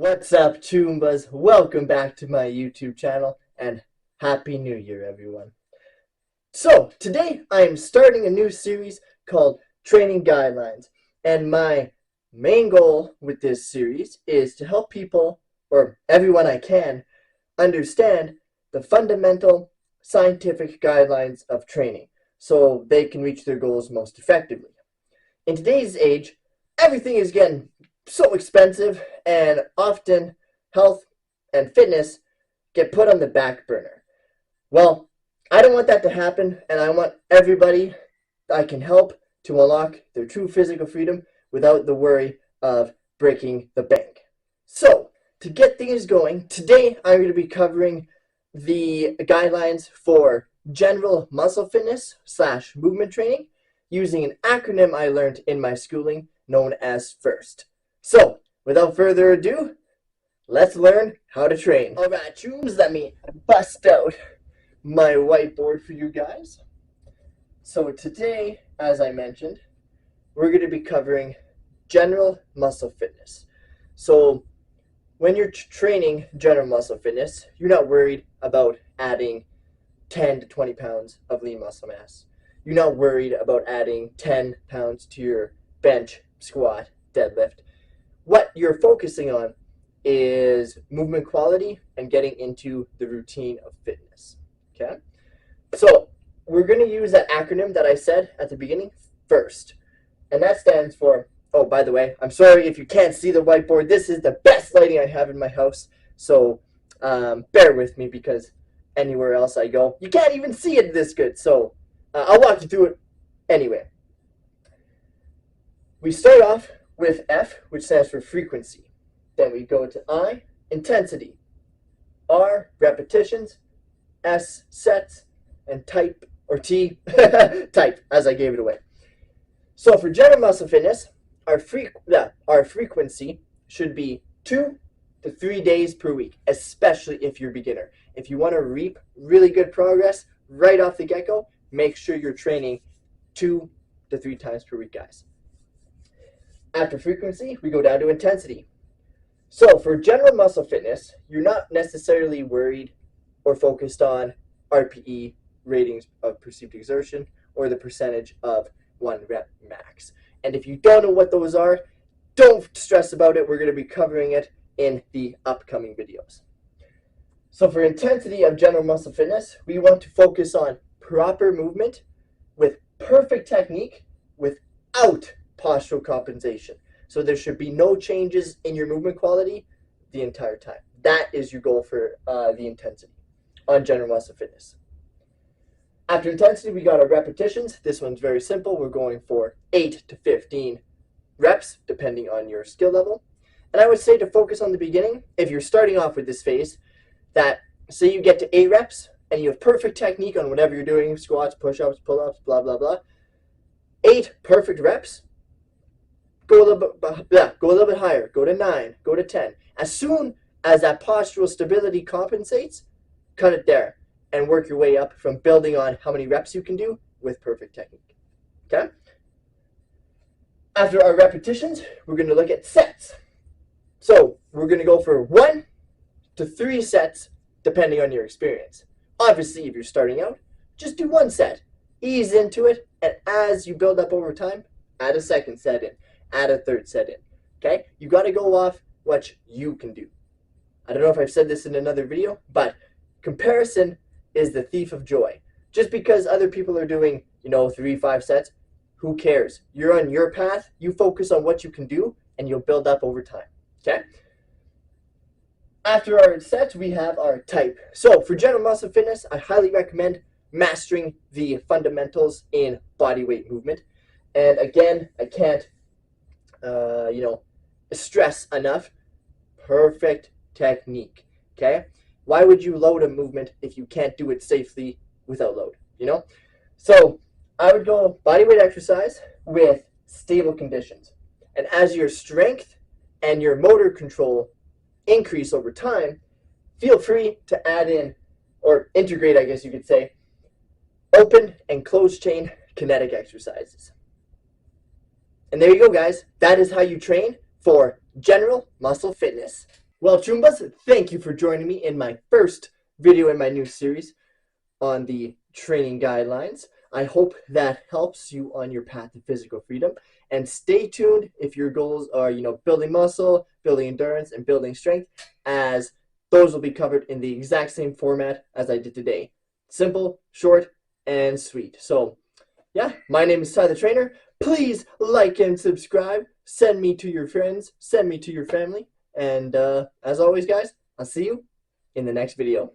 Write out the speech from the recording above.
What's up, choombas? Welcome back to my YouTube channel and Happy New Year, everyone. So, today I am starting a new series called Training Guidelines, and my main goal with this series is to help people, or everyone I can, understand the fundamental scientific guidelines of training so they can reach their goals most effectively. In today's age, everything is getting so expensive, and often health and fitness get put on the back burner. Well, I don't want that to happen, and I want everybody I can help to unlock their true physical freedom without the worry of breaking the bank. So, to get things going, today I'm going to be covering the guidelines for general muscle fitness / movement training using an acronym I learned in my schooling known as FIRST. So, without further ado, let's learn how to train. Alright, chooms, let me bust out my whiteboard for you guys. So today, as I mentioned, we're going to be covering general muscle fitness. So, when you're training general muscle fitness, you're not worried about adding 10 to 20 pounds of lean muscle mass. You're not worried about adding 10 pounds to your bench, squat, deadlift. What you're focusing on is movement quality and getting into the routine of fitness. Okay? So, we're going to use that acronym that I said at the beginning, FIRST. And that stands for, oh, by the way, I'm sorry if you can't see the whiteboard. This is the best lighting I have in my house. So, bear with me because anywhere else I go, you can't even see it this good. So, I'll walk you through it anyway. We start off with F, which stands for frequency. Then we go to I, intensity. R, repetitions. S, sets. And type, or T, type, as I gave it away. So for general muscle fitness, our frequency should be 2 to 3 days per week, especially if you're a beginner. If you want to reap really good progress right off the get-go, make sure you're training 2 to 3 times per week, guys. After frequency, we go down to intensity. So for general muscle fitness, you're not necessarily worried or focused on RPE, ratings of perceived exertion, or the percentage of 1 rep max. And if you don't know what those are, don't stress about it. We're going to be covering it in the upcoming videos. So for intensity of general muscle fitness, we want to focus on proper movement with perfect technique without postural compensation. So there should be no changes in your movement quality the entire time. That is your goal for the intensity on general muscle fitness. After intensity, we got our repetitions. This one's very simple. We're going for 8 to 15 reps, depending on your skill level. And I would say to focus on the beginning, if you're starting off with this phase, that say you get to 8 reps and you have perfect technique on whatever you're doing, squats, push-ups, pull-ups, blah, blah, blah. 8 perfect reps. Go a little bit higher. Go to 9. Go to 10. As soon as that postural stability compensates, cut it there and work your way up from building on how many reps you can do with perfect technique. Okay? After our repetitions, we're going to look at sets. So we're going to go for 1 to 3 sets depending on your experience. Obviously, if you're starting out, just do 1 set. Ease into it, and as you build up over time, add a 2nd set in. Add a 3rd set in. Okay? You got to go off what you can do. I don't know if I've said this in another video, but comparison is the thief of joy. Just because other people are doing, 3, 5 sets, who cares? You're on your path. You focus on what you can do, and you'll build up over time. Okay? After our sets, we have our type. So for general muscle fitness, I highly recommend mastering the fundamentals in body weight movement. And again, I can't stress enough, perfect technique, okay? Why would you load a movement if you can't do it safely without load, So I would go body weight exercise with stable conditions. And as your strength and your motor control increase over time, feel free to add in, or integrate, I guess you could say, open and closed chain kinetic exercises. And there you go, guys. That is how you train for general muscle fitness. Well, choombas, thank you for joining me in my first video in my new series on the training guidelines. I hope that helps you on your path to physical freedom. And stay tuned if your goals are, building muscle, building endurance, and building strength, as those will be covered in the exact same format as I did today. Simple, short, and sweet. So, yeah, my name is Ty the Trainer. Please like and subscribe. Send me to your friends. Send me to your family. And as always, guys, I'll see you in the next video.